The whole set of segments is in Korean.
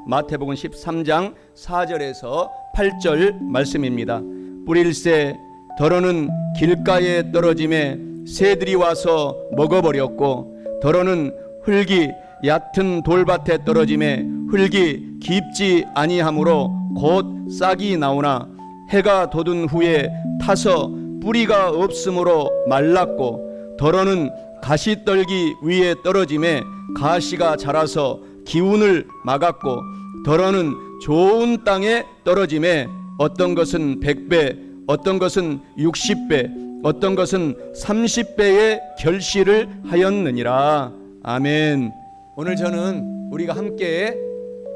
마태복음 13장 4절에서 8절 말씀입니다. 뿌릴새 더러는 길가에 떨어짐에 새들이 와서 먹어버렸고, 더러는 흙이 얕은 돌밭에 떨어짐에 흙이 깊지 아니하므로 곧 싹이 나오나 해가 돋은 후에 타서 뿌리가 없으므로 말랐고, 더러는 가시떨기 위에 떨어짐에 가시가 자라서 기운을 막았고, 더러는 좋은 땅에 떨어짐에 어떤 것은 100배, 어떤 것은 60배, 어떤 것은 30배의 결실을 하였느니라. 아멘. 오늘 저는 우리가 함께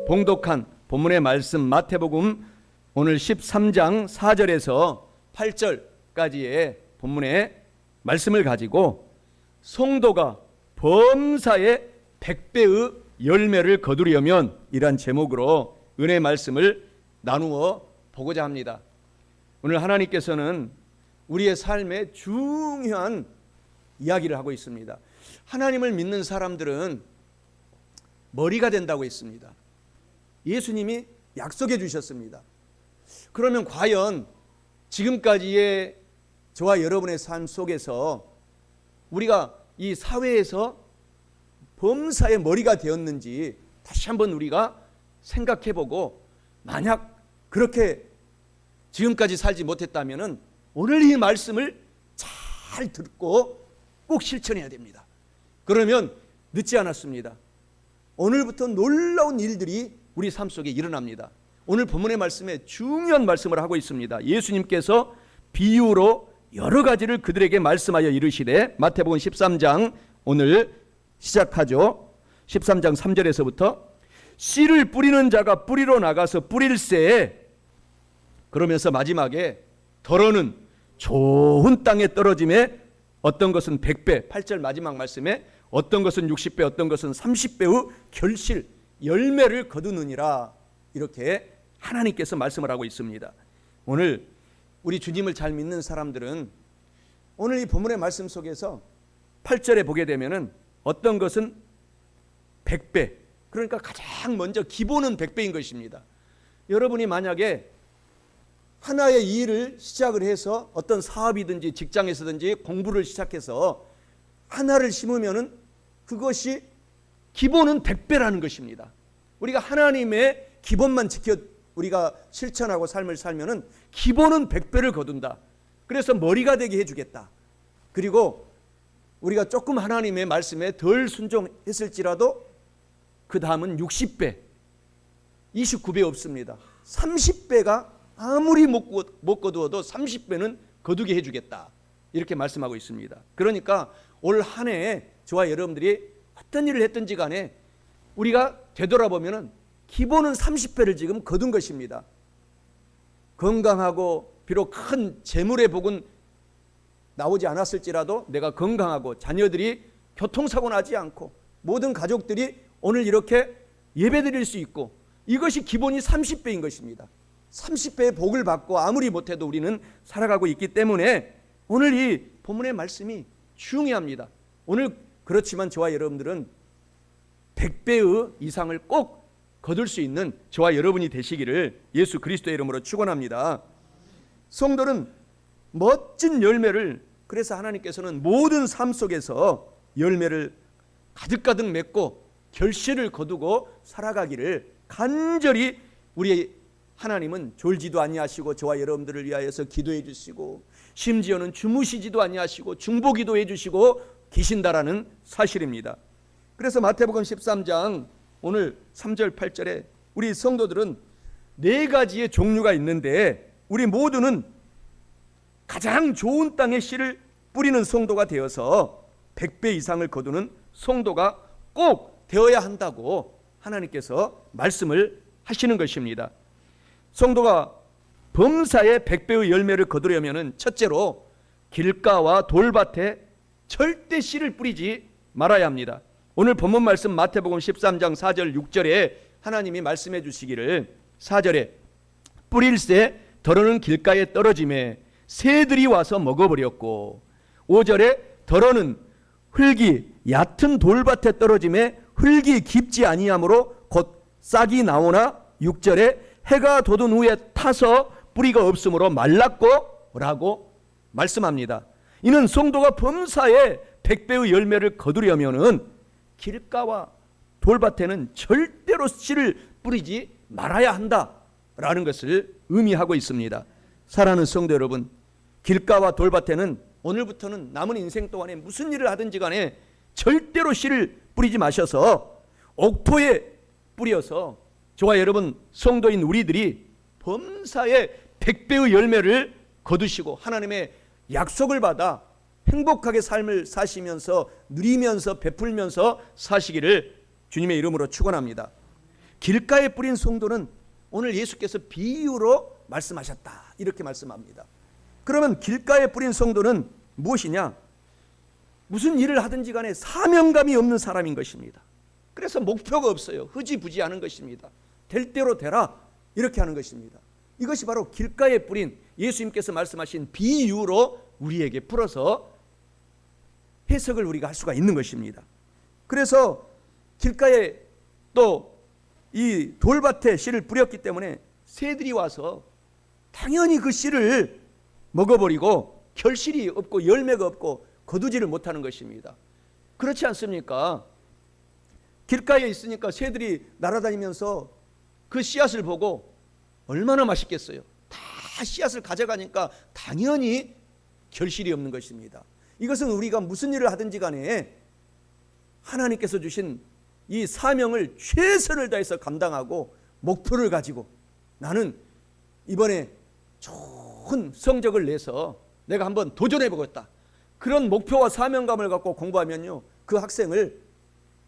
봉독한 본문의 말씀 마태복음 오늘 13장 4절에서 8절까지의 본문의 말씀을 가지고 성도가 범사의 100배의 열매를 거두려면 이란 제목으로 은혜의 말씀을 나누어 보고자 합니다. 오늘 하나님께서는 우리의 삶에 중요한 이야기를 하고 있습니다. 하나님을 믿는 사람들은 머리가 된다고 했습니다. 예수님이 약속해 주셨습니다. 그러면 과연 지금까지의 저와 여러분의 삶 속에서 우리가 이 사회에서 범사의 머리가 되었는지 다시 한번 우리가 생각해보고, 만약 그렇게 지금까지 살지 못했다면 오늘 이 말씀을 잘 듣고 꼭 실천해야 됩니다. 그러면 늦지 않았습니다. 오늘부터 놀라운 일들이 우리 삶 속에 일어납니다. 오늘 본문의 말씀에 중요한 말씀을 하고 있습니다. 예수님께서 비유로 여러 가지를 그들에게 말씀하여 이르시되, 마태복음 13장 오늘 시작하죠. 13장 3절에서부터 씨를 뿌리는 자가 뿌리러 나가서 뿌릴새, 그러면서 마지막에 더러는 좋은 땅에 떨어짐에 어떤 것은 100배, 8절 마지막 말씀에 어떤 것은 60배, 어떤 것은 30배의 결실, 열매를 거두느니라, 이렇게 하나님께서 말씀을 하고 있습니다. 오늘 우리 주님을 잘 믿는 사람들은 오늘 이 본문의 말씀 속에서 8절에 보게 되면은 어떤 것은 100배, 그러니까 가장 먼저 기본은 100배인 것입니다. 여러분이 만약에 하나의 일을 시작을 해서 어떤 사업이든지 직장에서든지 공부를 시작해서 하나를 심으면은 그것이 기본은 100배라는 것입니다. 우리가 하나님의 기본만 지켜 우리가 실천하고 삶을 살면은 기본은 100배를 거둔다. 그래서 머리가 되게 해주겠다. 그리고 우리가 조금 하나님의 말씀에 덜 순종했을지라도 그 다음은 60배, 29배 없습니다. 30배가 아무리 못 거두어도 30배는 거두게 해주겠다, 이렇게 말씀하고 있습니다. 그러니까 올 한 해에 저와 여러분들이 어떤 일을 했든지 간에 우리가 되돌아보면 기본은 30배를 지금 거둔 것입니다. 건강하고 비록 큰 재물의 복은 나오지 않았을지라도 내가 건강하고 자녀들이 교통사고 나지 않고 모든 가족들이 오늘 이렇게 예배드릴 수 있고, 이것이 기본이 30배인 것입니다. 30배의 복을 받고 아무리 못해도 우리는 살아가고 있기 때문에 오늘 이 본문의 말씀이 중요합니다. 오늘 그렇지만 저와 여러분들은 100배의 이상을 꼭 거둘 수 있는 저와 여러분이 되시기를 예수 그리스도의 이름으로 축원합니다. 성도는 멋진 열매를, 그래서 하나님께서는 모든 삶 속에서 열매를 가득가득 맺고 결실을 거두고 살아가기를 간절히 우리 하나님은 졸지도 아니하시고 저와 여러분들을 위하여서 기도해 주시고, 심지어는 주무시지도 아니하시고 중보기도 해 주시고 계신다라는 사실입니다. 그래서 마태복음 13장 오늘 3절 8절에 우리 성도들은 4가지의 종류가 있는데, 우리 모두는 가장 좋은 땅에 씨를 뿌리는 성도가 되어서 100배 이상을 거두는 성도가 꼭 되어야 한다고 하나님께서 말씀을 하시는 것입니다. 성도가 범사의 100배의 열매를 거두려면 첫째로 길가와 돌밭에 절대 씨를 뿌리지 말아야 합니다. 오늘 본문 말씀 마태복음 13장 4절 6절에 하나님이 말씀해 주시기를, 4절에 뿌릴새 더러는 길가에 떨어짐에 새들이 와서 먹어버렸고, 5절에 더러는 흙이 얕은 돌밭에 떨어짐에 흙이 깊지 아니하므로 곧 싹이 나오나 6절에 해가 돋은 후에 타서 뿌리가 없으므로 말랐고 라고 말씀합니다. 이는 성도가 범사에 100배의 열매를 거두려면은 길가와 돌밭에는 절대로 씨를 뿌리지 말아야 한다라는 것을 의미하고 있습니다. 사랑하는 성도 여러분, 길가와 돌밭에는 오늘부터는 남은 인생 동안에 무슨 일을 하든지 간에 절대로 씨를 뿌리지 마셔서 옥토에 뿌려서 저와 여러분 성도인 우리들이 범사에 100배의 열매를 거두시고 하나님의 약속을 받아 행복하게 삶을 사시면서 누리면서 베풀면서 사시기를 주님의 이름으로 축원합니다. 길가에 뿌린 성도는 오늘 예수께서 비유로 말씀하셨다 이렇게 말씀합니다. 그러면 길가에 뿌린 성도는 무엇이냐? 무슨 일을 하든지 간에 사명감이 없는 사람인 것입니다. 그래서 목표가 없어요. 흐지부지하는 것입니다. 될 대로 되라 이렇게 하는 것입니다. 이것이 바로 길가에 뿌린 예수님께서 말씀하신 비유로 우리에게 풀어서 해석을 우리가 할 수가 있는 것입니다. 그래서 길가에 또 이 돌밭에 씨를 뿌렸기 때문에 새들이 와서 당연히 그 씨를 먹어버리고 결실이 없고 열매가 없고 거두지를 못하는 것입니다. 그렇지 않습니까? 길가에 있으니까 새들이 날아다니면서 그 씨앗을 보고 얼마나 맛있겠어요. 다 씨앗을 가져가니까 당연히 결실이 없는 것입니다. 이것은 우리가 무슨 일을 하든지 간에 하나님께서 주신 이 사명을 최선을 다해서 감당하고 목표를 가지고 나는 이번에 좋은 성적을 내서 내가 한번 도전해 보겠다. 그런 목표와 사명감을 갖고 공부하면요, 그 학생을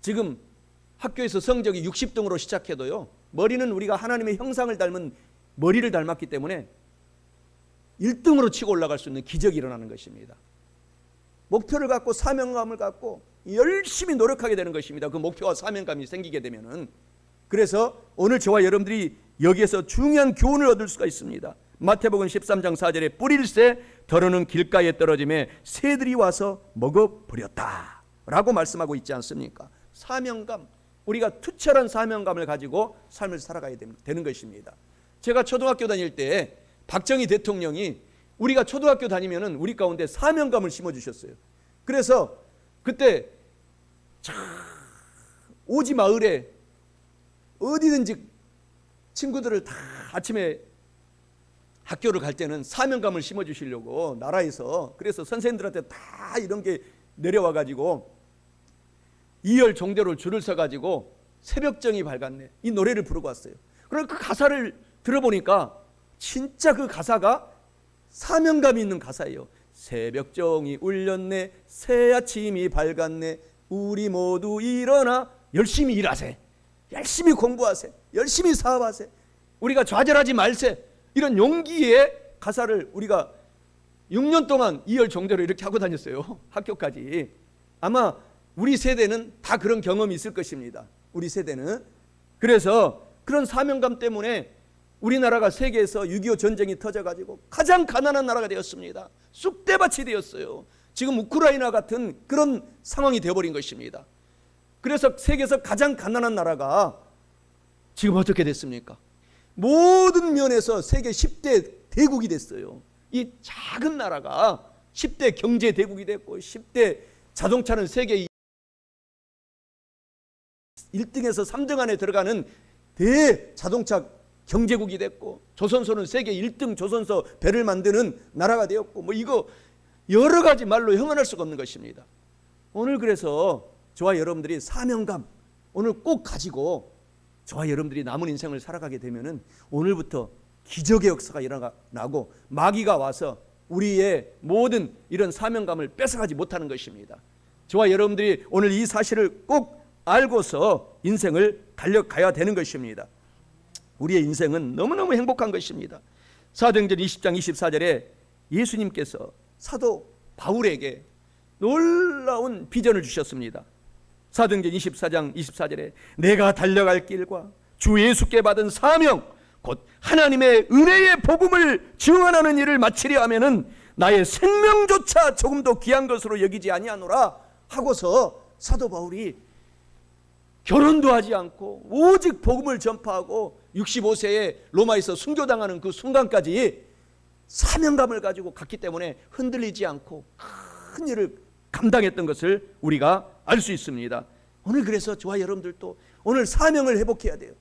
지금 학교에서 성적이 60등으로 시작해도요, 머리는 우리가 하나님의 형상을 닮은 머리를 닮았기 때문에 1등으로 치고 올라갈 수 있는 기적이 일어나는 것입니다. 목표를 갖고 사명감을 갖고 열심히 노력하게 되는 것입니다. 그 목표와 사명감이 생기게 되면은. 그래서 오늘 저와 여러분들이 여기에서 중요한 교훈을 얻을 수가 있습니다. 마태복음 13장 4절에 뿌릴새 더러는 길가에 떨어짐에 새들이 와서 먹어버렸다 라고 말씀하고 있지 않습니까? 사명감, 우리가 투철한 사명감을 가지고 삶을 살아가야 되는 것입니다. 제가 초등학교 다닐 때 박정희 대통령이 우리가 초등학교 다니면은 우리 가운데 사명감을 심어주셨어요. 그래서 그때 오지 마을에 어디든지 친구들을 다 아침에 학교를 갈 때는 사명감을 심어주시려고 나라에서, 그래서 선생님들한테 다 이런 게 내려와 가지고 2열 종대로 줄을 서 가지고 새벽정이 밝았네 이 노래를 부르고 왔어요. 그럼 그 가사를 들어보니까 진짜 그 가사가 사명감이 있는 가사예요. 새벽정이 울렸네, 새 아침이 밝았네, 우리 모두 일어나 열심히 일하세, 열심히 공부하세, 열심히 사업하세, 우리가 좌절하지 말세, 이런 용기의 가사를 우리가 6년 동안 2열 종대로 이렇게 하고 다녔어요. 학교까지. 아마 우리 세대는 다 그런 경험이 있을 것입니다. 우리 세대는. 그래서 그런 사명감 때문에 우리나라가 세계에서 6.25 전쟁이 터져가지고 가장 가난한 나라가 되었습니다. 쑥대밭이 되었어요. 지금 우크라이나 같은 그런 상황이 되어버린 것입니다. 그래서 세계에서 가장 가난한 나라가 지금 어떻게 됐습니까? 모든 면에서 세계 10대 대국이 됐어요. 이 작은 나라가 10대 경제 대국이 됐고 10대 자동차는 세계 1등에서 3등 안에 들어가는 대자동차 경제국이 됐고, 조선소는 세계 1등 조선소 배를 만드는 나라가 되었고, 뭐 이거 여러 가지 말로 형언할 수가 없는 것입니다. 오늘 그래서 저와 여러분들이 사명감 오늘 꼭 가지고 저와 여러분들이 남은 인생을 살아가게 되면은 오늘부터 기적의 역사가 일어나고 마귀가 와서 우리의 모든 이런 사명감을 뺏어가지 못하는 것입니다. 저와 여러분들이 오늘 이 사실을 꼭 알고서 인생을 달려가야 되는 것입니다. 우리의 인생은 너무너무 행복한 것입니다. 사도행전 20장 24절에 예수님께서 사도 바울에게 놀라운 비전을 주셨습니다. 사도행전 24장 24절에 내가 달려갈 길과 주 예수께 받은 사명 곧 하나님의 은혜의 복음을 증언하는 일을 마치려 하면은 나의 생명조차 조금도 귀한 것으로 여기지 아니하노라 하고서 사도 바울이 결혼도 하지 않고 오직 복음을 전파하고 65세에 로마에서 순교당하는 그 순간까지 사명감을 가지고 갔기 때문에 흔들리지 않고 큰 일을 감당했던 것을 우리가 알 수 있습니다. 오늘 그래서 저와 여러분들도 오늘 사명을 회복해야 돼요.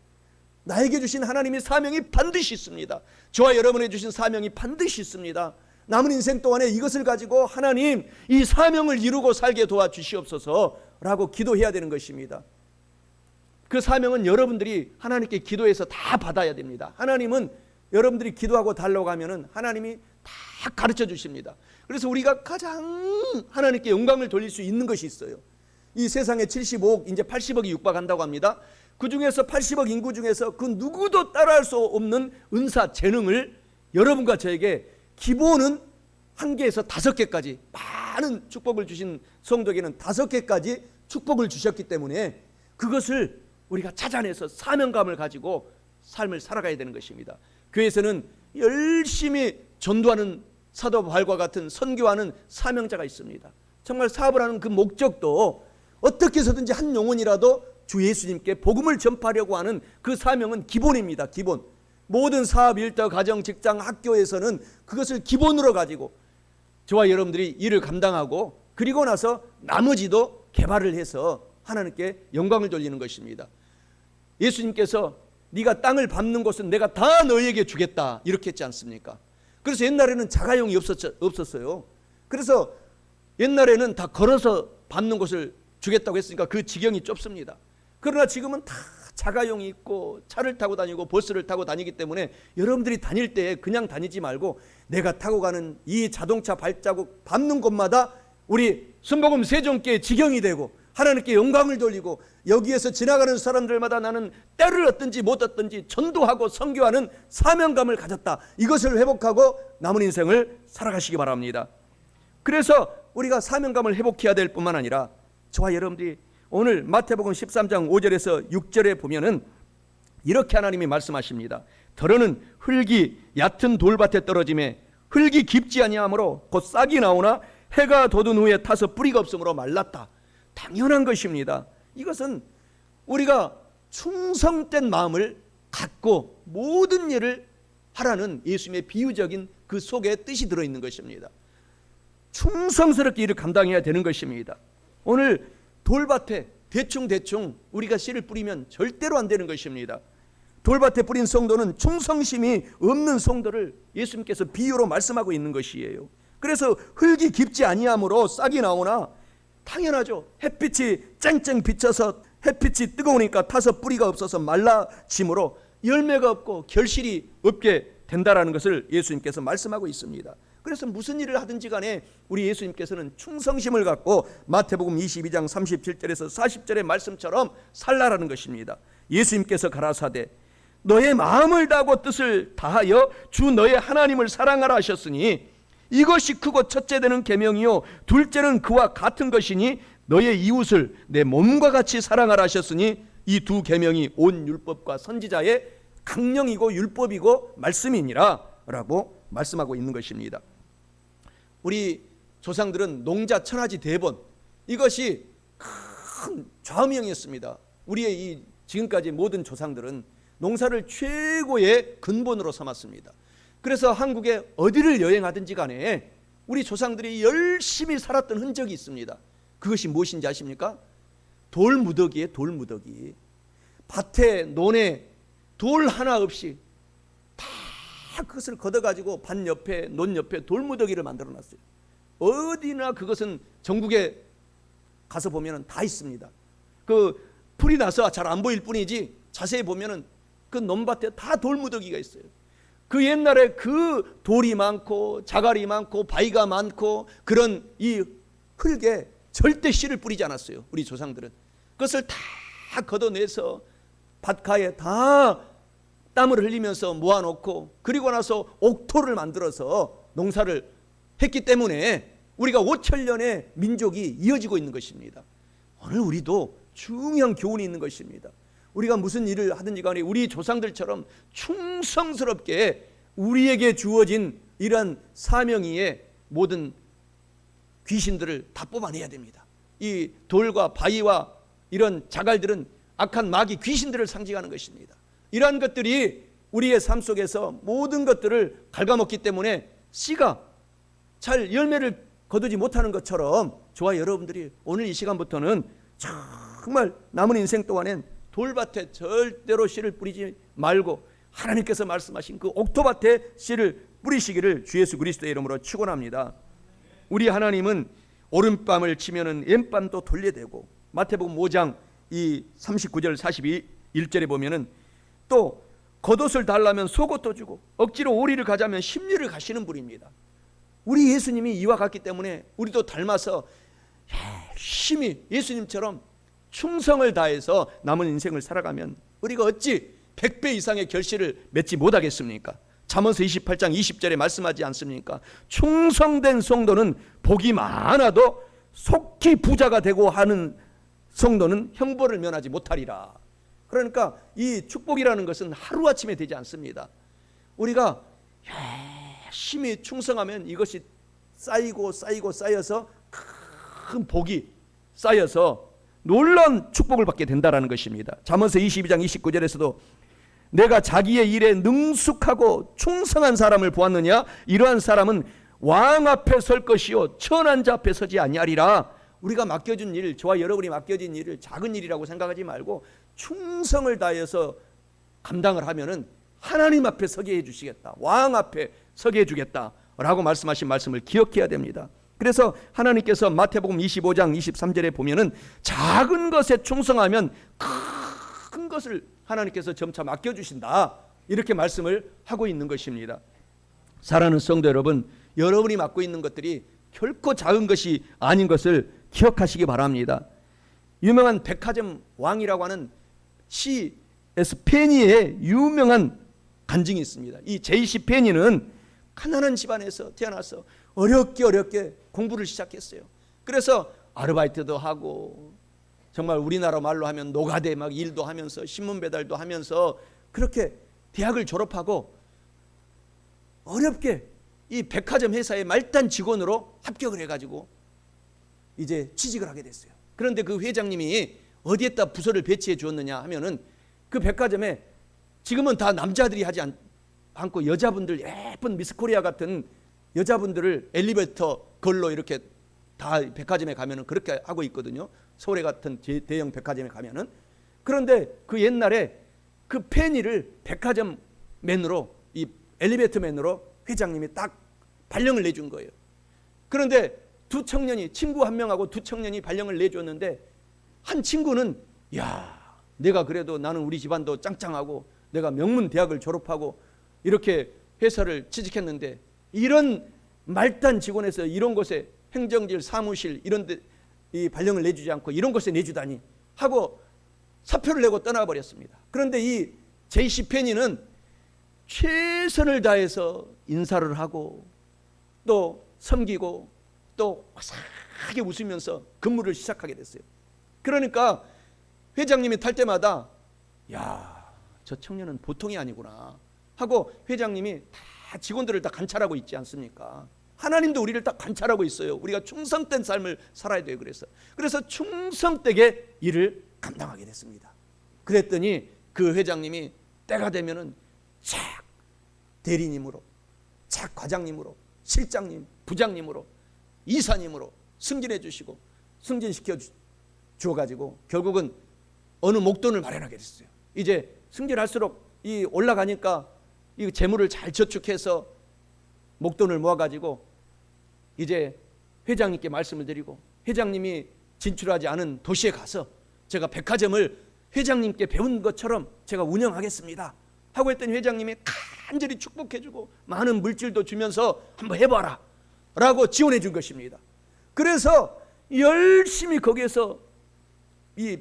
나에게 주신 하나님의 사명이 반드시 있습니다. 저와 여러분에게 주신 사명이 반드시 있습니다. 남은 인생 동안에 이것을 가지고 하나님 이 사명을 이루고 살게 도와주시옵소서라고 기도해야 되는 것입니다. 그 사명은 여러분들이 하나님께 기도해서 다 받아야 됩니다. 하나님은 여러분들이 기도하고 달라고 하면은 하나님이 다 가르쳐 주십니다. 그래서 우리가 가장 하나님께 영광을 돌릴 수 있는 것이 있어요. 이 세상에 75억 이제 80억이 육박한다고 합니다. 그 중에서 80억 인구 중에서 그 누구도 따라할 수 없는 은사 재능을 여러분과 저에게 기본은 1개에서 5개까지 많은 축복을 주신 성도에게는 5개까지 축복을 주셨기 때문에 그것을 우리가 찾아내서 사명감을 가지고 삶을 살아가야 되는 것입니다. 교회에서는 열심히 전도하는 사도 바울과 같은 선교하는 사명자가 있습니다. 정말 사업을 하는 그 목적도 어떻게 해서든지 한 영혼이라도 주 예수님께 복음을 전파하려고 하는 그 사명은 기본입니다. 기본. 모든 사업, 일터, 가정, 직장, 학교에서는 그것을 기본으로 가지고 저와 여러분들이 일을 감당하고 그리고 나서 나머지도 개발을 해서 하나님께 영광을 돌리는 것입니다. 예수님께서 네가 땅을 밟는 곳은 내가 다 너희에게 주겠다 이렇게 했지 않습니까? 그래서 옛날에는 자가용이 없었어요. 그래서 옛날에는 다 걸어서 밟는 곳을 주겠다고 했으니까 그 지경이 좁습니다. 그러나 지금은 다 자가용이 있고 차를 타고 다니고 버스를 타고 다니기 때문에 여러분들이 다닐 때 그냥 다니지 말고 내가 타고 가는 이 자동차 발자국 밟는 곳마다 우리 순복음 세종교의 지경이 되고 하나님께 영광을 돌리고 여기에서 지나가는 사람들마다 나는 때를 얻든지 못 얻든지 전도하고 선교하는 사명감을 가졌다. 이것을 회복하고 남은 인생을 살아가시기 바랍니다. 그래서 우리가 사명감을 회복해야 될 뿐만 아니라 저와 여러분들이 오늘 마태복음 13장 5절에서 6절에 보면은 이렇게 하나님이 말씀하십니다. 더러는 흙이 얕은 돌밭에 떨어짐에 흙이 깊지 아니하므로 곧 싹이 나오나 해가 돋은 후에 타서 뿌리가 없으므로 말랐다. 당연한 것입니다. 이것은 우리가 충성된 마음을 갖고 모든 일을 하라는 예수님의 비유적인 그 속에 뜻이 들어있는 것입니다. 충성스럽게 일을 감당해야 되는 것입니다. 오늘 돌밭에 대충 우리가 씨를 뿌리면 절대로 안 되는 것입니다. 돌밭에 뿌린 성도는 충성심이 없는 성도를 예수님께서 비유로 말씀하고 있는 것이에요. 그래서 흙이 깊지 아니하므로 싹이 나오나 당연하죠. 햇빛이 쨍쨍 비쳐서 햇빛이 뜨거우니까 타서 뿌리가 없어서 말라짐으로 열매가 없고 결실이 없게 된다라는 것을 예수님께서 말씀하고 있습니다. 그래서 무슨 일을 하든지 간에 우리 예수님께서는 충성심을 갖고 마태복음 22장 37절에서 40절의 말씀처럼 살라라는 것입니다. 예수님께서 가라사대 너의 마음을 다하고 뜻을 다하여 주 너의 하나님을 사랑하라 하셨으니 이것이 크고 첫째 되는 계명이요 둘째는 그와 같은 것이니 너의 이웃을 내 몸과 같이 사랑하라 하셨으니 이 두 계명이 온 율법과 선지자의 강령이고 율법이고 말씀이니라 라고 말씀하고 있는 것입니다. 우리 조상들은 농자 천하지 대본 이것이 큰 좌우명이었습니다. 우리의 이 지금까지 모든 조상들은 농사를 최고의 근본으로 삼았습니다. 그래서 한국에 어디를 여행하든지 간에 우리 조상들이 열심히 살았던 흔적이 있습니다. 그것이 무엇인지 아십니까? 돌무더기에 돌무더기. 밭에 논에 돌 하나 없이 다 그것을 걷어가지고 밭 옆에 논 옆에 돌무더기를 만들어놨어요. 어디나 그것은 전국에 가서 보면 다 있습니다. 그 풀이 나서 잘 안 보일 뿐이지 자세히 보면 그 논밭에 다 돌무더기가 있어요. 그 옛날에 그 돌이 많고 자갈이 많고 바위가 많고 그런 이 흙에 절대 씨를 뿌리지 않았어요. 우리 조상들은 그것을 다 걷어내서 밭가에 다 땀을 흘리면서 모아놓고 그리고 나서 옥토를 만들어서 농사를 했기 때문에 우리가 5천년의 민족이 이어지고 있는 것입니다. 오늘 우리도 중요한 교훈이 있는 것입니다. 우리가 무슨 일을 하든지 간에 우리 조상들처럼 충성스럽게 우리에게 주어진 이러한 사명의의 모든 귀신들을 다 뽑아내야 됩니다. 이 돌과 바위와 이런 자갈들은 악한 마귀 귀신들을 상징하는 것입니다. 이러한 것들이 우리의 삶 속에서 모든 것들을 갉아먹기 때문에 씨가 잘 열매를 거두지 못하는 것처럼 저와 여러분들이 오늘 이 시간부터는 정말 남은 인생 동안엔 돌밭에 절대로 씨를 뿌리지 말고 하나님께서 말씀하신 그 옥토밭에 씨를 뿌리시기를 주 예수 그리스도의 이름으로 축원합니다. 우리 하나님은 오른밤을 치면은 왼밤도 돌려대고, 마태복음 5장 이 39절 41절에 보면은 또 겉옷을 달라면 속옷도 주고 억지로 오리를 가자면 십리를 가시는 분입니다. 우리 예수님이 이와 같기 때문에 우리도 닮아서 열심히 예수님처럼 충성을 다해서 남은 인생을 살아가면 우리가 어찌 100배 이상의 결실을 맺지 못하겠습니까? 잠언서 28장 20절에 말씀하지 않습니까? 충성된 성도는 복이 많아도 속히 부자가 되고 하는 성도는 형벌을 면하지 못하리라. 그러니까 이 축복이라는 것은 하루아침에 되지 않습니다. 우리가 열심히 충성하면 이것이 쌓이고 쌓여서 큰 복이 쌓여서 놀라운 축복을 받게 된다는 것입니다. 잠언서 22장 29절에서도 내가 자기의 일에 능숙하고 충성한 사람을 보았느냐? 이러한 사람은 왕 앞에 설 것이요 천한 자 앞에 서지 아니하리라. 우리가 맡겨준 일, 저와 여러분이 맡겨진 일을 작은 일이라고 생각하지 말고 충성을 다해서 감당을 하면은 하나님 앞에 서게 해주시겠다, 왕 앞에 서게 해주겠다라고 말씀하신 말씀을 기억해야 됩니다. 그래서 하나님께서 마태복음 25장 23절에 보면은 작은 것에 충성하면 큰 것을 하나님께서 점차 맡겨주신다, 이렇게 말씀을 하고 있는 것입니다. 사랑하는 성도 여러분, 여러분이 맡고 있는 것들이 결코 작은 것이 아닌 것을 기억하시기 바랍니다. 유명한 백화점 왕이라고 하는 C.S. 페니의 유명한 간증이 있습니다. 이 J.C. 페니는 가난한 집안에서 태어나서 어렵게 공부를 시작했어요. 그래서 아르바이트도 하고 정말 우리나라 말로 하면 노가대 막 일도 하면서 신문 배달도 하면서 그렇게 대학을 졸업하고 어렵게 이 백화점 회사의 말단 직원으로 합격을 해가지고 이제 취직을 하게 됐어요. 그런데 그 회장님이 어디에다 부서를 배치해 주었느냐 하면은 그 백화점에 지금은 다 남자들이 하지 않고 여자분들, 예쁜 미스 코리아 같은 여자분들을 엘리베이터 걸로 이렇게 다 백화점에 가면은 그렇게 하고 있거든요. 서울에 같은 대형 백화점에 가면은. 그런데 그 옛날에 그 페니를 백화점 맨으로, 이 엘리베이터 맨으로 회장님이 딱 발령을 내준 거예요. 그런데 두 청년이, 친구 한 명하고 두 청년이 발령을 내줬는데 한 친구는 내가 그래도 나는 우리 집안도 짱짱하고 내가 명문 대학을 졸업하고 이렇게 회사를 취직했는데 이런 말단 직원에서 이런 곳에 행정질 사무실 이런 데 이 발령을 내주지 않고 이런 곳에 내주다니 하고 사표를 내고 떠나버렸습니다. 그런데 이 J.C. 페니는 최선을 다해서 인사를 하고 또 섬기고 또 화사하게 웃으면서 근무를 시작하게 됐어요. 그러니까 회장님이 탈 때마다 저 청년은 보통이 아니구나 하고 회장님이 다 직원들을 다 관찰하고 있지 않습니까? 하나님도 우리를 다 관찰하고 있어요. 우리가 충성된 삶을 살아야 돼요. 그래서 충성되게 일을 감당하게 됐습니다. 그랬더니 그 회장님이 때가 되면은 착 대리님으로, 착 과장님으로, 실장님, 부장님으로, 이사님으로 승진해 주시고 승진시켜 주어가지고 결국은 어느 목돈을 마련하게 됐어요. 이제 승진할수록 이 올라가니까 이 재물을 잘 저축해서 목돈을 모아가지고 이제 회장님께 말씀을 드리고 회장님이 진출하지 않은 도시에 가서 제가 백화점을 회장님께 배운 것처럼 제가 운영하겠습니다 하고 했더니 회장님이 간절히 축복해주고 많은 물질도 주면서 한번 해봐라 라고 지원해 준 것입니다. 그래서 열심히 거기에서 이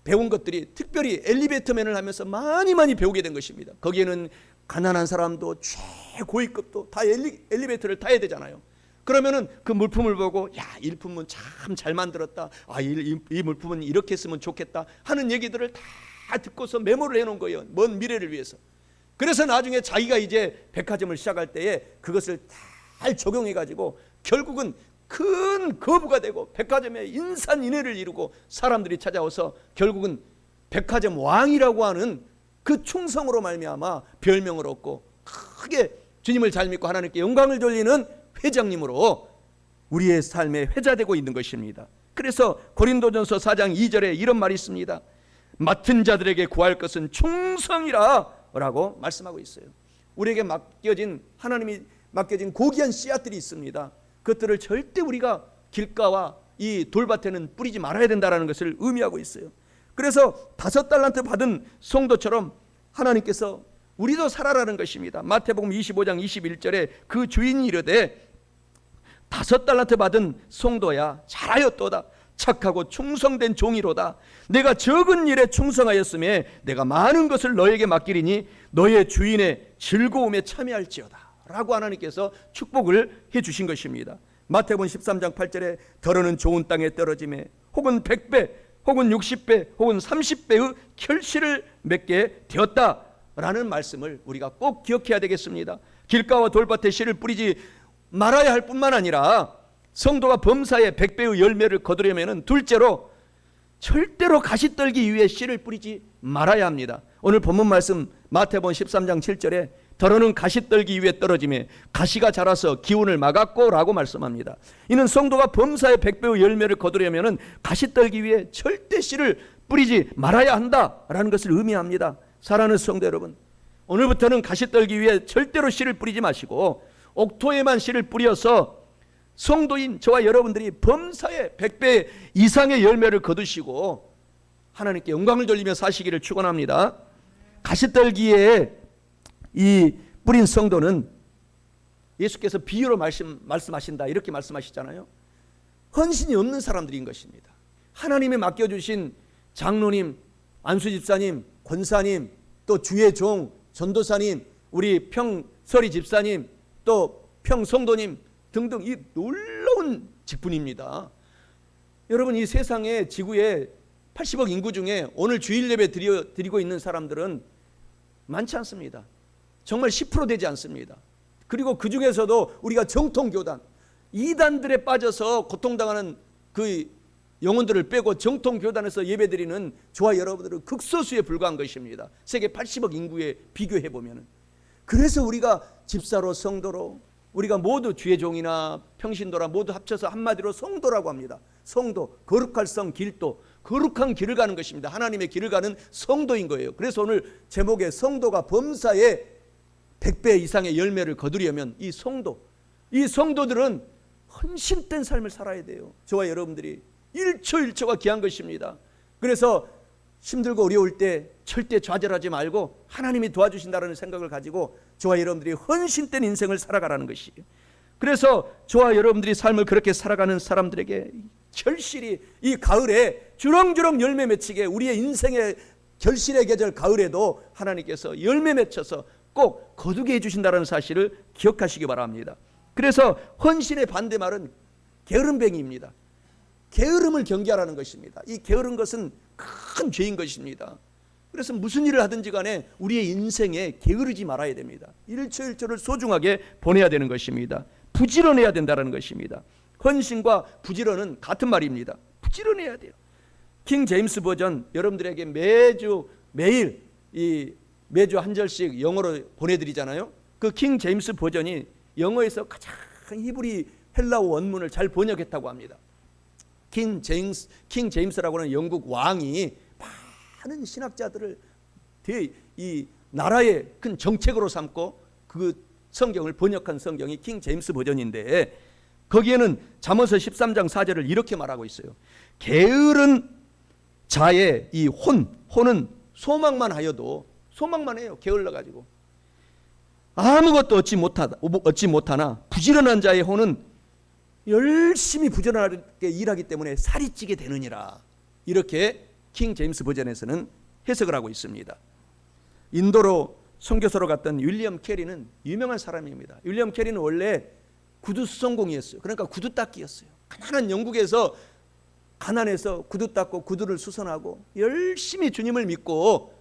배운 것들이 특별히 엘리베이터맨을 하면서 많이 배우게 된 것입니다. 거기에는 가난한 사람도 최고위급도 다 엘리베이터를 타야 되잖아요. 그러면은 그 물품을 보고 일품은 참 잘 만들었다, 이 물품은 이렇게 쓰면 좋겠다 하는 얘기들을 다 듣고서 메모를 해놓은 거예요. 먼 미래를 위해서. 그래서 나중에 자기가 이제 백화점을 시작할 때에 그것을 잘 적용해가지고 결국은 큰 거부가 되고 백화점에 인산인해를 이루고 사람들이 찾아와서 결국은 백화점 왕이라고 하는 그 충성으로 말미암아 별명을 얻고 크게 주님을 잘 믿고 하나님께 영광을 돌리는 회장님으로 우리의 삶에 회자되고 있는 것입니다. 그래서 고린도전서 4장 2절에 이런 말이 있습니다. 맡은 자들에게 구할 것은 충성이라 라고 말씀하고 있어요. 우리에게 하나님이 맡겨진 고귀한 씨앗들이 있습니다. 그것들을 절대 우리가 길가와 이 돌밭에는 뿌리지 말아야 된다는 것을 의미하고 있어요. 그래서 5달란트 받은 성도처럼 하나님께서 우리도 살아라는 것입니다. 마태복음 25장 21절에 그 주인이 이르되 5달란트 받은 성도야, 잘하였도다. 착하고 충성된 종이로다. 내가 적은 일에 충성하였음에 내가 많은 것을 너에게 맡기리니 너의 주인의 즐거움에 참여할지어다 라고 하나님께서 축복을 해주신 것입니다. 마태복음 13장 8절에 더러는 좋은 땅에 떨어짐에 혹은 100배 혹은 60배 혹은 30배의 결실을 맺게 되었다라는 말씀을 우리가 꼭 기억해야 되겠습니다. 길가와 돌밭에 씨를 뿌리지 말아야 할 뿐만 아니라 성도가 범사에 100배의 열매를 거두려면 둘째로 절대로 가시떨기 위해 씨를 뿌리지 말아야 합니다. 오늘 본문 말씀 마태복음 13장 7절에 더러는 가시떨기 위에 떨어짐에 가시가 자라서 기운을 막았고 라고 말씀합니다. 이는 성도가 범사에 100배의 열매를 거두려면 가시떨기 위에 절대 씨를 뿌리지 말아야 한다라는 것을 의미합니다. 사랑하는 성도 여러분, 오늘부터는 가시떨기 위에 절대로 씨를 뿌리지 마시고 옥토에만 씨를 뿌려서 성도인 저와 여러분들이 범사에 100배 이상의 열매를 거두시고 하나님께 영광을 돌리며 사시기를 축원합니다. 가시떨기에 이 뿌린 성도는 예수께서 비유로 말씀하신다 이렇게 말씀하시잖아요. 헌신이 없는 사람들인 것입니다. 하나님이 맡겨주신 장로님, 안수집사님, 권사님, 또 주의 종, 전도사님, 우리 평서리 집사님, 또 평성도님 등등 이 놀라운 직분입니다. 여러분, 이 세상에 지구에 80억 인구 중에 오늘 주일 예배 드리고 있는 사람들은 많지 않습니다. 정말 10% 되지 않습니다. 그리고 그 중에서도 우리가 정통교단, 이단들에 빠져서 고통당하는 그 영혼들을 빼고 정통교단에서 예배드리는 저와 여러분들은 극소수에 불과한 것입니다. 세계 80억 인구에 비교해보면. 그래서 우리가 집사로, 성도로, 우리가 모두 주의 종이나 평신도라 모두 합쳐서 한마디로 성도라고 합니다. 성도, 거룩할 성, 길도, 거룩한 길을 가는 것입니다. 하나님의 길을 가는 성도인 거예요. 그래서 오늘 제목에 성도가 범사에 100배 이상의 열매를 거두려면 이 성도들은 헌신된 삶을 살아야 돼요. 저와 여러분들이 일초일초가 귀한 것입니다. 그래서 힘들고 어려울 때 절대 좌절하지 말고 하나님이 도와주신다는 생각을 가지고 저와 여러분들이 헌신된 인생을 살아가라는 것이에요. 그래서 저와 여러분들이 삶을 그렇게 살아가는 사람들에게 절실히 이 가을에 주렁주렁 열매 맺히게 우리의 인생의 결실의 계절 가을에도 하나님께서 열매 맺혀서 꼭 거두게 해주신다는 사실을 기억하시기 바랍니다. 그래서 헌신의 반대말은 게으름뱅이입니다. 게으름을 경계하라는 것입니다. 이 게으른 것은 큰 죄인 것입니다. 그래서 무슨 일을 하든지 간에 우리의 인생에 게으르지 말아야 됩니다. 일초일초를 소중하게 보내야 되는 것입니다. 부지런해야 된다는 것입니다. 헌신과 부지런은 같은 말입니다. 부지런해야 돼요. 킹 제임스 버전 여러분들에게 매주 한 절씩 영어로 보내드리잖아요. 그 킹 제임스 버전이 영어에서 가장 히브리 헬라어 원문을 잘 번역했다고 합니다. 킹 제임스라고 하는 영국 왕이 많은 신학자들을 이 나라의 큰 정책으로 삼고 그 성경을 번역한 성경이 킹 제임스 버전인데 거기에는 잠언서 13장 4절을 이렇게 말하고 있어요. 게으른 자의 이 혼은 소망만 하여도 소망만 해요. 게을러가지고 아무것도 얻지 못하나 부지런한 자의 혼은 열심히 부지런하게 일하기 때문에 살이 찌게 되느니라. 이렇게 킹 제임스 버전에서는 해석을 하고 있습니다. 인도로 선교사로 갔던 윌리엄 캐리는 유명한 사람입니다. 윌리엄 캐리는 원래 구두 수선공이었어요. 그러니까 구두 닦기였어요. 가난한 영국에서 가난해서 구두 닦고 구두를 수선하고 열심히 주님을 믿고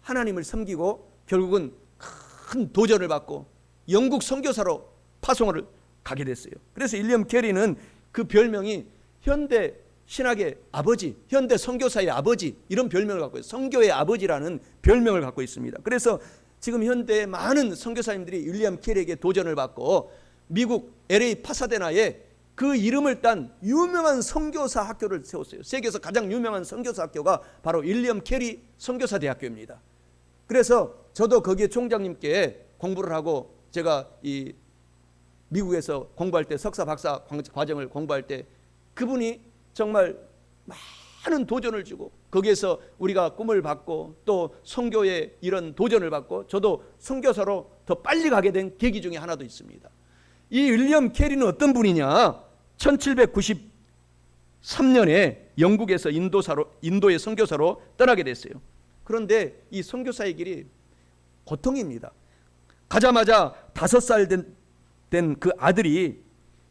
하나님을 섬기고 결국은 큰 도전을 받고 영국 선교사로 파송을 가게 됐어요. 그래서 윌리엄 캐리는 그 별명이 현대 신학의 아버지, 현대 선교사의 아버지, 이런 별명을 갖고 있어요. 선교의 아버지라는 별명을 갖고 있습니다. 그래서 지금 현대의 많은 선교사님들이 윌리엄 캐리에게 도전을 받고 미국 LA 파사데나에 그 이름을 딴 유명한 선교사 학교를 세웠어요. 세계에서 가장 유명한 선교사 학교가 바로 윌리엄 캐리 선교사 대학교입니다. 그래서 저도 거기에 총장님께 공부를 하고, 제가 이 미국에서 공부할 때, 석사 박사 과정을 공부할 때 그분이 정말 많은 도전을 주고, 거기에서 우리가 꿈을 받고 또 선교의 이런 도전을 받고, 저도 선교사로 더 빨리 가게 된 계기 중에 하나도 있습니다. 이 윌리엄 캐리는 어떤 분이냐? 1793년에 영국에서 인도의 선교사로 떠나게 됐어요. 그런데 이 선교사의 길이 고통입니다. 가자마자 5살 된 그 아들이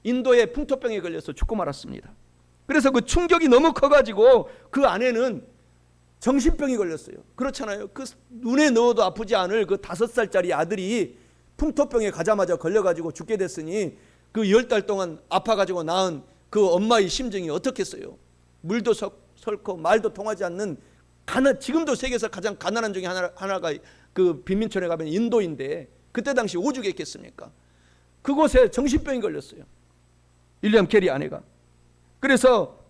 인도의 풍토병에 걸려서 죽고 말았습니다. 그래서 그 충격이 너무 커가지고 그 아내는 정신병이 걸렸어요. 그렇잖아요. 그 눈에 넣어도 아프지 않을 그 5살짜리 아들이 풍토병에 가자마자 걸려가지고 죽게 됐으니 그 10달 동안 아파가지고 낳은 그 엄마의 심정이 어떻겠어요? 물도 설고 말도 통하지 않는 지금도 세계에서 가장 가난한 중에 하나가 그 빈민촌에 가면 인도인데, 그때 당시 오죽했겠습니까? 그곳에 정신병이 걸렸어요, 윌리엄 캐리 아내가. 그래서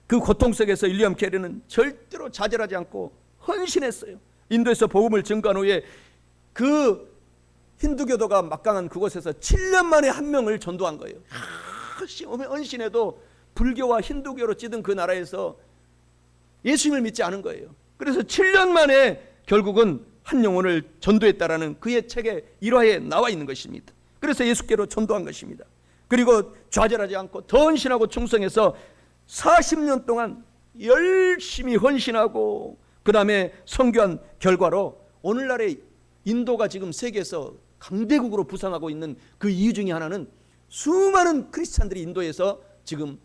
그 고통 속에서 윌리엄 캐리는 절대로 좌절하지 않고 헌신했어요. 인도에서 복음을 증거한 후에 그 힌두교도가 막강한 그곳에서 7년 만에 한 명을 전도한 거예요. 헌신해도 불교와 힌두교로 찌든 그 나라에서 예수님을 믿지 않은 거예요. 그래서 7년 만에 결국은 한 영혼을 전도했다라는 그의 책의 일화에 나와 있는 것입니다. 그래서 예수께로 전도한 것입니다. 그리고 좌절하지 않고 더 헌신하고 충성해서 40년 동안 열심히 헌신하고 그 다음에 선교한 결과로 오늘날의 인도가 지금 세계에서 강대국으로 부상하고 있는 그 이유 중에 하나는 수많은 크리스찬들이 인도에서 지금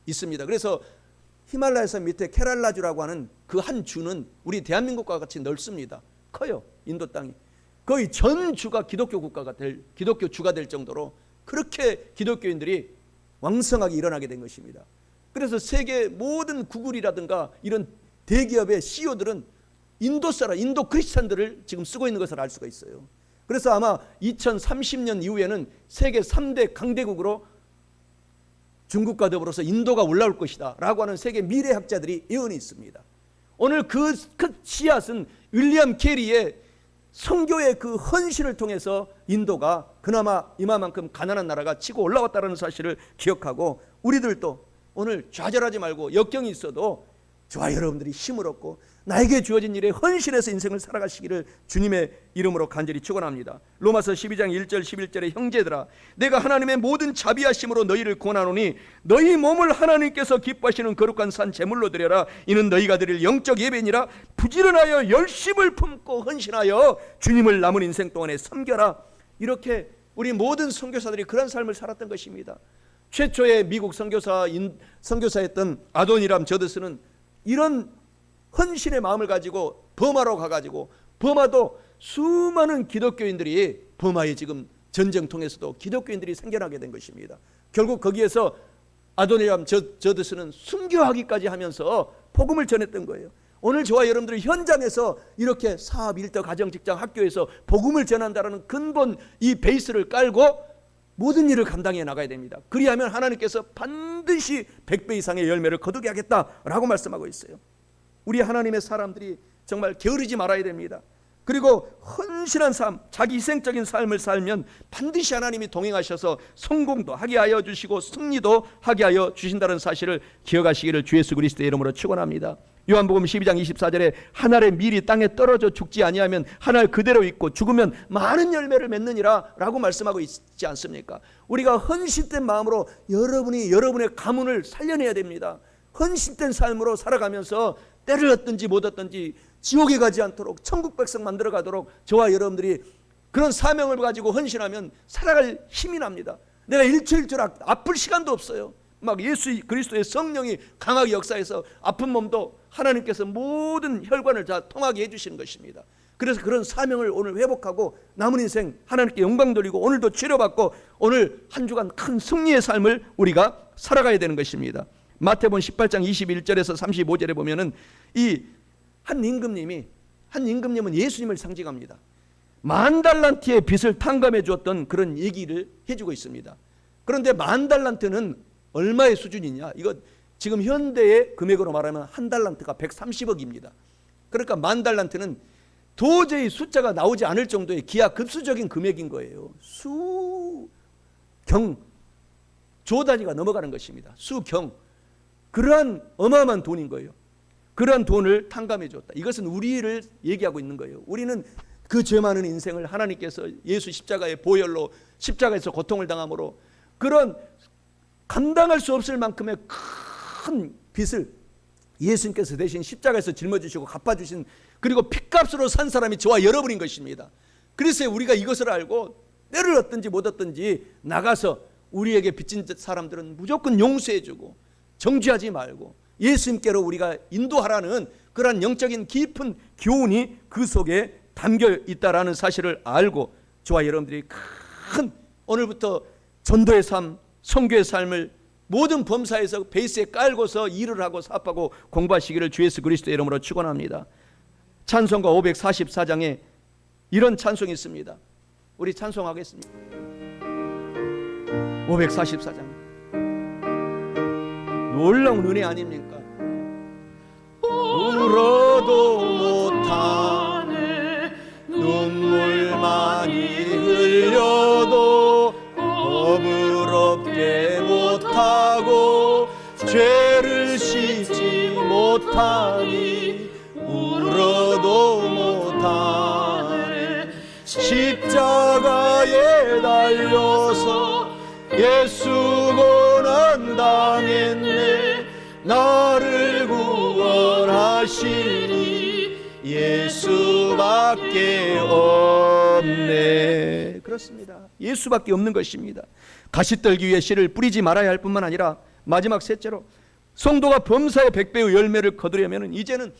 있습니다. 그래서 히말라야산 밑에 케랄라주라고 하는 그 한 주는 우리 대한민국과 같이 넓습니다. 커요. 인도 땅이 거의 전 주가 기독교 주가 될 정도로 그렇게 기독교인들이 왕성하게 일어나게 된 것입니다. 그래서 세계 모든 구글이라든가 이런 대기업의 CEO들은 인도 크리스찬들을 지금 쓰고 있는 것을 알 수가 있어요. 그래서 아마 2030년 이후에는 세계 3대 강대국으로 중국과 더불어서 인도가 올라올 것이다 라고 하는 세계 미래학자들이 예언이 있습니다. 오늘 그 씨앗은 윌리엄 캐리의 선교의 그 헌신을 통해서 인도가 그나마 이만큼 가난한 나라가 치고 올라왔다는 사실을 기억하고, 우리들도 오늘 좌절하지 말고 역경이 있어도 저와 여러분들이 힘을 얻고 나에게 주어진 일에 헌신해서 인생을 살아가시기를 주님의 이름으로 간절히 축원합니다. 로마서 12장 1절 11절에 형제들아, 내가 하나님의 모든 자비하심으로 너희를 권하노니 너희 몸을 하나님께서 기뻐하시는 거룩한 산 제물로 드려라. 이는 너희가 드릴 영적 예배니라. 부지런하여 열심을 품고 헌신하여 주님을 남은 인생 동안에 섬겨라. 이렇게 우리 모든 선교사들이 그런 삶을 살았던 것입니다. 최초의 미국 선교사였던 아도니람 저드스는 이런 헌신의 마음을 가지고 버마로 가가지고, 버마도 수많은 기독교인들이, 버마의 지금 전쟁통에서도 기독교인들이 생겨나게 된 것입니다. 결국 거기에서 아도니람 저드스는 순교하기까지 하면서 복음을 전했던 거예요. 오늘 저와 여러분들이 현장에서 이렇게 사업, 일터, 가정, 직장, 학교에서 복음을 전한다는 근본 이 베이스를 깔고 모든 일을 감당해 나가야 됩니다. 그리하면 하나님께서 반드시 100배 이상의 열매를 거두게 하겠다라고 말씀하고 있어요. 우리 하나님의 사람들이 정말 게으르지 말아야 됩니다. 그리고 헌신한 삶, 자기 희생적인 삶을 살면 반드시 하나님이 동행하셔서 성공도 하게 하여 주시고 승리도 하게 하여 주신다는 사실을 기억하시기를 주 예수 그리스도의 이름으로 축원합니다. 요한복음 12장 24절에 한 알의 밀이 땅에 떨어져 죽지 아니하면 한 알 그대로 있고 죽으면 많은 열매를 맺느니라 라고 말씀하고 있지 않습니까? 우리가 헌신된 마음으로 여러분의 가문을 살려내야 됩니다. 헌신된 삶으로 살아가면서 때를 얻든지 못 얻든지 지옥에 가지 않도록 천국 백성 만들어 가도록 저와 여러분들이 그런 사명을 가지고 헌신하면 살아갈 힘이 납니다. 내가 일주일 아플 시간도 없어요. 막 예수 그리스도의 성령이 강하게 역사해서 아픈 몸도 하나님께서 모든 혈관을 다 통하게 해주시는 것입니다. 그래서 그런 사명을 오늘 회복하고 남은 인생 하나님께 영광 돌리고 오늘도 치료받고 오늘 한 주간 큰 승리의 삶을 우리가 살아가야 되는 것입니다. 마태복음 18장 21절에서 35절에 보면은 이 한 임금님은 예수님을 상징합니다. 10,000달란트의 빚을 탕감해 주었던 그런 얘기를 해주고 있습니다. 그런데 10,000달란트는 얼마의 수준이냐? 이거 지금 현대의 금액으로 말하면 한 달란트가 130억입니다. 그러니까 10,000달란트는 도저히 숫자가 나오지 않을 정도의 기하급수적인 금액인 거예요. 수경 조 단위가 넘어가는 것입니다. 수경. 그러한 어마어마한 돈인 거예요. 그러한 돈을 탕감해 줬다. 이것은 우리를 얘기하고 있는 거예요. 우리는 그 죄 많은 인생을 하나님께서 예수 십자가의 보혈로 십자가에서 고통을 당함으로 그런 감당할 수 없을 만큼의 큰 빚을 예수님께서 대신 십자가에서 짊어지시고 갚아주신, 그리고 핏값으로 산 사람이 저와 여러분인 것입니다. 그래서 우리가 이것을 알고 때를 얻든지 못 얻든지 나가서 우리에게 빚진 사람들은 무조건 용서해주고 정죄하지 말고 예수님께로 우리가 인도하라는 그러한 영적인 깊은 교훈이 그 속에 담겨 있다라는 사실을 알고 저와 여러분들이 큰 오늘부터 전도의 삶, 선교의 삶을 모든 범사에서 베이스에 깔고서 일을 하고 사업하고 공부하시기를 주 예수 그리스도의 이름으로 축원합니다. 찬송가 544장에 이런 찬송이 있습니다. 우리 찬송하겠습니다. 544장. 놀라운 은혜 아닙니까? 울어도 못하네, 눈물 많이 흘려도 법을 얻게 못하고 죄를 씻지 못하니 울어도 못하네. 십자가에 달려서 예수 고난 당했네. 나를 구원하시니 예수밖에 없네. 그렇습니다. 예수밖에 없는 것입니다. 가시떨기 위에 씨를 뿌리지 말아야 할 뿐만 아니라 마지막 셋째로 성도가 범사의 100배의 열매를 거두려면 이제는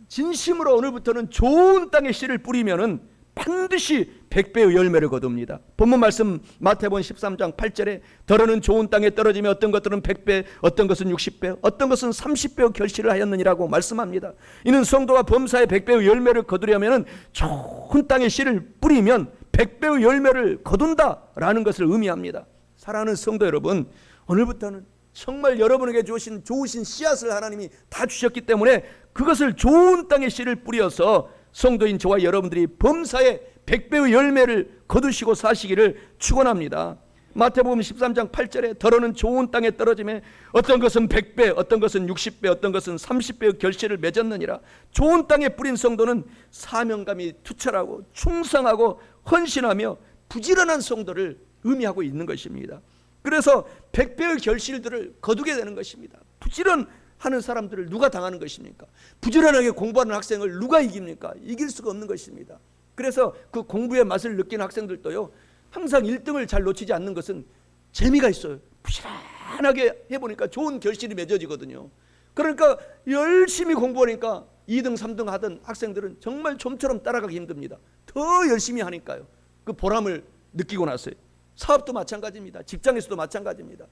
진심으로 오늘부터는 좋은 땅에 씨를 뿌리면은 반드시 100배의 열매를 거둡니다. 본문 말씀 마태복음 13장 8절에 더러는 좋은 땅에 떨어지며 어떤 것들은 100배, 어떤 것은 60배, 어떤 것은 30배의 결실을 하였느니라고 말씀합니다. 이는 성도가 범사의 100배의 열매를 거두려면 좋은 땅에 씨를 뿌리면 100배의 열매를 거둔다라는 것을 의미합니다. 사랑하는 성도 여러분, 오늘부터는 정말 여러분에게 주신 좋으신 씨앗을 하나님이 다 주셨기 때문에 그것을 좋은 땅에 씨를 뿌려서 성도인 저와 여러분들이 범사의 100배의 열매를 거두시고 사시기를 축원합니다. 마태복음 13장 8절에 더러는 좋은 땅에 떨어지며 어떤 것은 100배, 어떤 것은 60배, 어떤 것은 30배의 결실을 맺었느니라. 좋은 땅에 뿌린 성도는 사명감이 투철하고 충성하고 헌신하며 부지런한 성도를 의미하고 있는 것입니다. 그래서 100배의 결실들을 거두게 되는 것입니다. 부지런하는 사람들을 누가 당하는 것입니까? 부지런하게 공부하는 학생을 누가 이깁니까? 이길 수가 없는 것입니다. 그래서 그 공부의 맛을 느끼는 학생들도요, 항상 1등을 잘 놓치지 않는 것은 재미가 있어요. 부지런하게 해보니까 좋은 결실이 맺어지거든요. 그러니까 열심히 공부하니까 2등 3등 하던 학생들은 정말 좀처럼 따라가기 힘듭니다. 더 열심히 하니까요. 그 보람을 느끼고 나서요. 사업도 마찬가지입니다. 직장에서도 마찬가지입니다.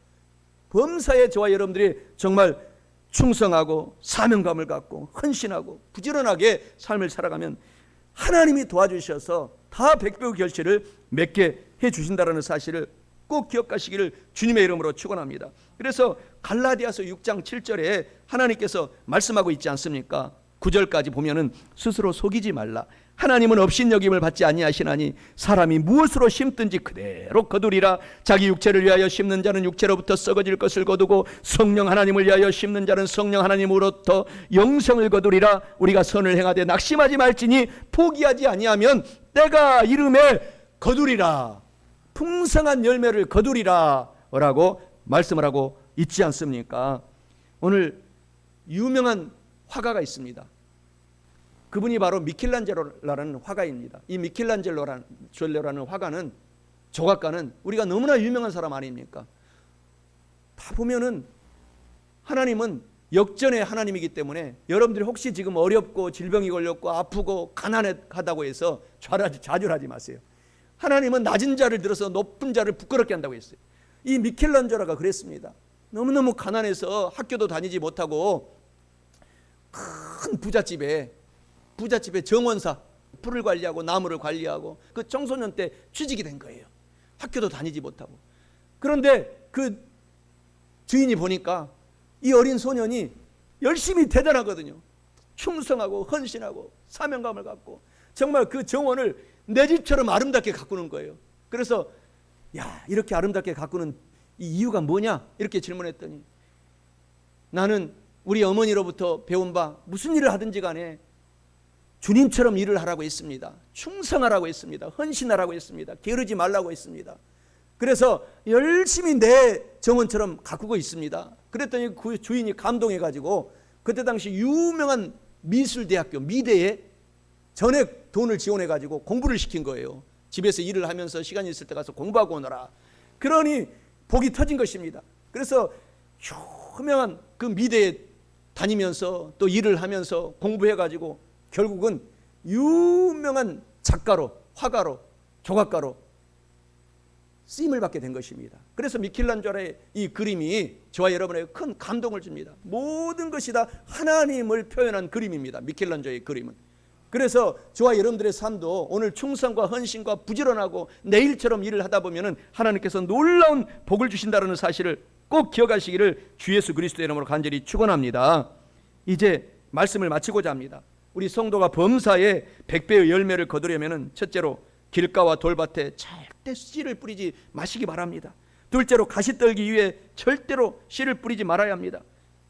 범사에 저와 여러분들이 정말 충성하고 사명감을 갖고 헌신하고 부지런하게 삶을 살아가면 하나님이 도와주셔서 다 100배의 결실을 맺게 해주신다는 사실을 꼭 기억하시기를 주님의 이름으로 축원합니다. 그래서 갈라디아서 6장 7절에 하나님께서 말씀하고 있지 않습니까? 9절까지 보면은 스스로 속이지 말라. 하나님은 업신여김을 받지 아니하시나니 사람이 무엇으로 심든지 그대로 거두리라. 자기 육체를 위하여 심는 자는 육체로부터 썩어질 것을 거두고 성령 하나님을 위하여 심는 자는 성령 하나님으로부터 영생을 거두리라. 우리가 선을 행하되 낙심하지 말지니 포기하지 아니하면 때가 이름에 거두리라. 풍성한 열매를 거두리라 라고 말씀을 하고 있지 않습니까? 오늘 유명한 화가가 있습니다. 그분이 바로 미켈란젤로라는 화가입니다. 이 미켈란젤로라는 화가는, 조각가는 우리가 너무나 유명한 사람 아닙니까? 다 보면은 하나님은 역전의 하나님이기 때문에 여러분들이 혹시 지금 어렵고 질병이 걸렸고 아프고 가난하다고 해서 좌절하지 마세요. 하나님은 낮은 자를 들어서 높은 자를 부끄럽게 한다고 했어요. 이 미켈란젤로가 그랬습니다. 너무너무 가난해서 학교도 다니지 못하고 큰 부잣집에 정원사, 풀을 관리하고 나무를 관리하고 그 청소년 때 취직이 된 거예요. 학교도 다니지 못하고. 그런데 그 주인이 보니까 이 어린 소년이 열심히 대단하거든요. 충성하고 헌신하고 사명감을 갖고 정말 그 정원을 내 집처럼 아름답게 가꾸는 거예요. 그래서 야, 이렇게 아름답게 가꾸는 이 이유가 뭐냐? 이렇게 질문했더니 나는 우리 어머니로부터 배운 바 무슨 일을 하든지 간에 주님처럼 일을 하라고 했습니다. 충성하라고 했습니다. 헌신하라고 했습니다. 게으르지 말라고 했습니다. 그래서 열심히 내 정원처럼 가꾸고 있습니다. 그랬더니 그 주인이 감동해가지고 그때 당시 유명한 미술대학교 미대에 전액 돈을 지원해가지고 공부를 시킨 거예요. 집에서 일을 하면서 시간이 있을 때 가서 공부하고 오너라. 그러니 복이 터진 것입니다. 그래서 유명한 그 미대에 다니면서 또 일을 하면서 공부해가지고 결국은 유명한 작가로, 화가로, 조각가로 쓰임을 받게 된 것입니다. 그래서 미켈란젤로의 이 그림이 저와 여러분에게 큰 감동을 줍니다. 모든 것이 다 하나님을 표현한 그림입니다. 미켈란젤로의 그림은. 그래서 저와 여러분들의 삶도 오늘 충성과 헌신과 부지런하고 내일처럼 일을 하다 보면 하나님께서 놀라운 복을 주신다는 사실을 꼭 기억하시기를 주 예수 그리스도의 이름으로 간절히 축원합니다. 이제 말씀을 마치고자 합니다. 우리 성도가 범사에 100배의 열매를 거두려면 첫째로 길가와 돌밭에 절대 씨를 뿌리지 마시기 바랍니다. 둘째로 가시떨기 위에 절대로 씨를 뿌리지 말아야 합니다.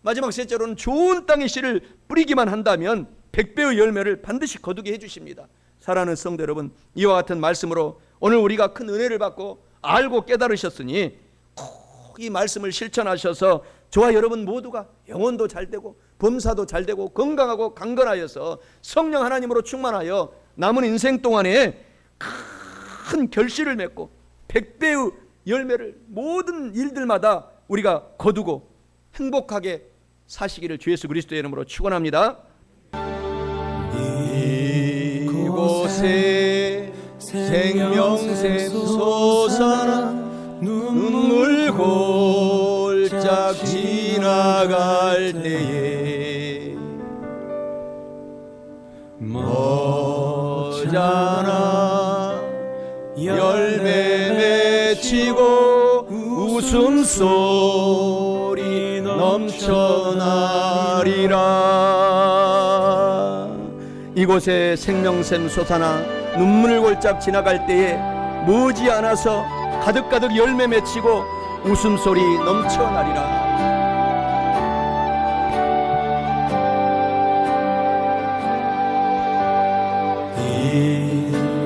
마지막 셋째로는 좋은 땅에 씨를 뿌리기만 한다면 100배의 열매를 반드시 거두게 해주십니다. 사랑하는 성도 여러분, 이와 같은 말씀으로 오늘 우리가 큰 은혜를 받고 알고 깨달으셨으니 꼭 이 말씀을 실천하셔서 저와 여러분 모두가 영혼도 잘되고 범사도 잘되고 건강하고 강건하여서 성령 하나님으로 충만하여 남은 인생 동안에 큰 결실을 맺고 100배의 열매를 모든 일들마다 우리가 거두고 행복하게 사시기를 주 예수 그리스도의 이름으로 축원합니다. 이곳에 생명샘 솟아나 눈물 골짝 지나갈 때에 머잖아 열매 맺히고 웃음소리 넘쳐나리라. 이곳에 생명샘 솟아나 눈물 골짝 지나갈 때에 머지않아서 가득가득 열매 맺히고 웃음소리 넘쳐나리라.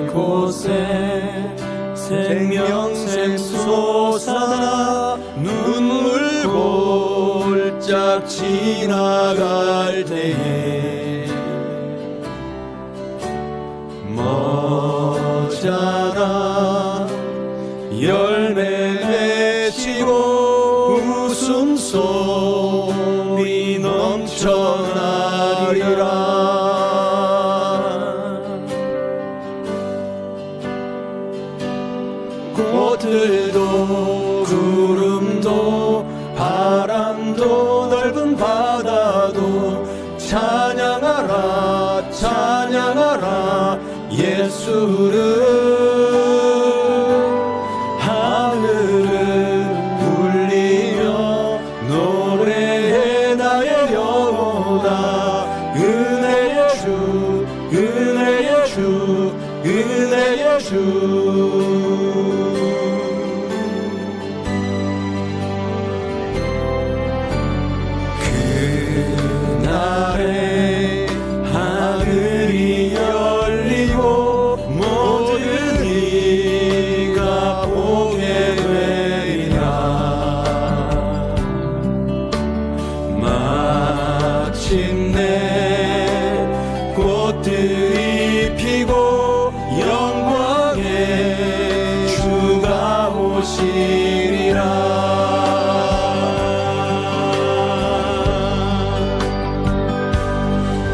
이곳에 생명샘 솟아나 눈물 골짝 지나갈 때에 머잖아 열매 맺히고 웃음소리 넘쳐나리라. 꽃들도 구름도 바람도 넓은 바다도 찬양하라 찬양하라 예수를. 은혜의 주 그날에 하늘이 열리고 모든 이가 보게 되리라. 마침내 꽃들이 피고 영광의 주가 오시리라.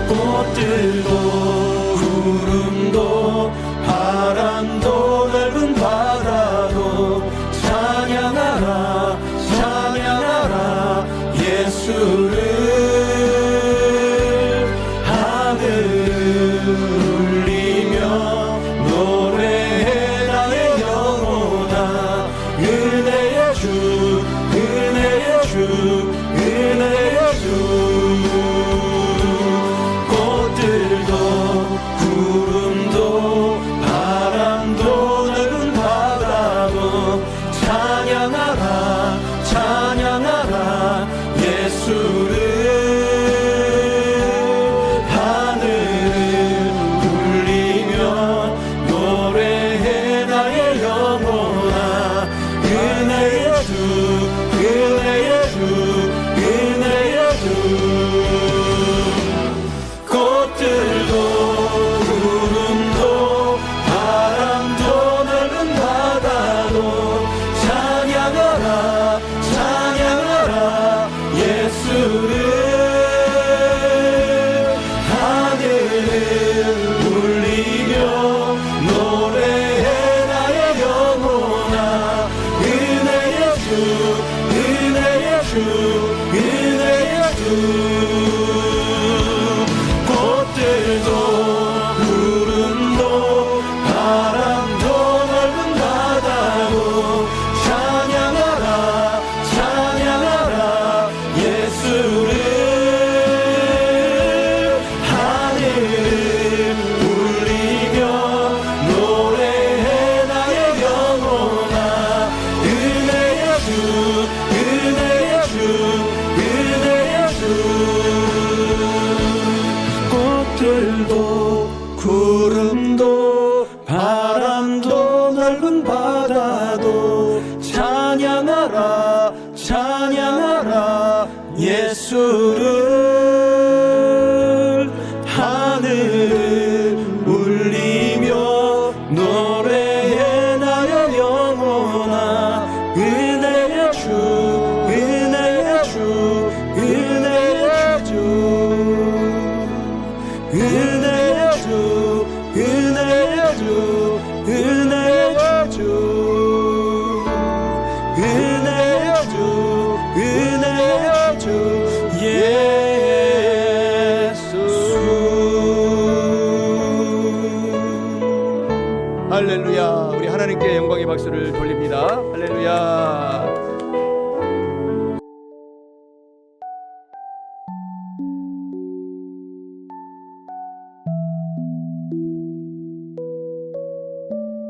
꽃들도 구름도 바람도 넓은 바다도 찬양하라 찬양하라 박수를 돌립니다. 할렐루야.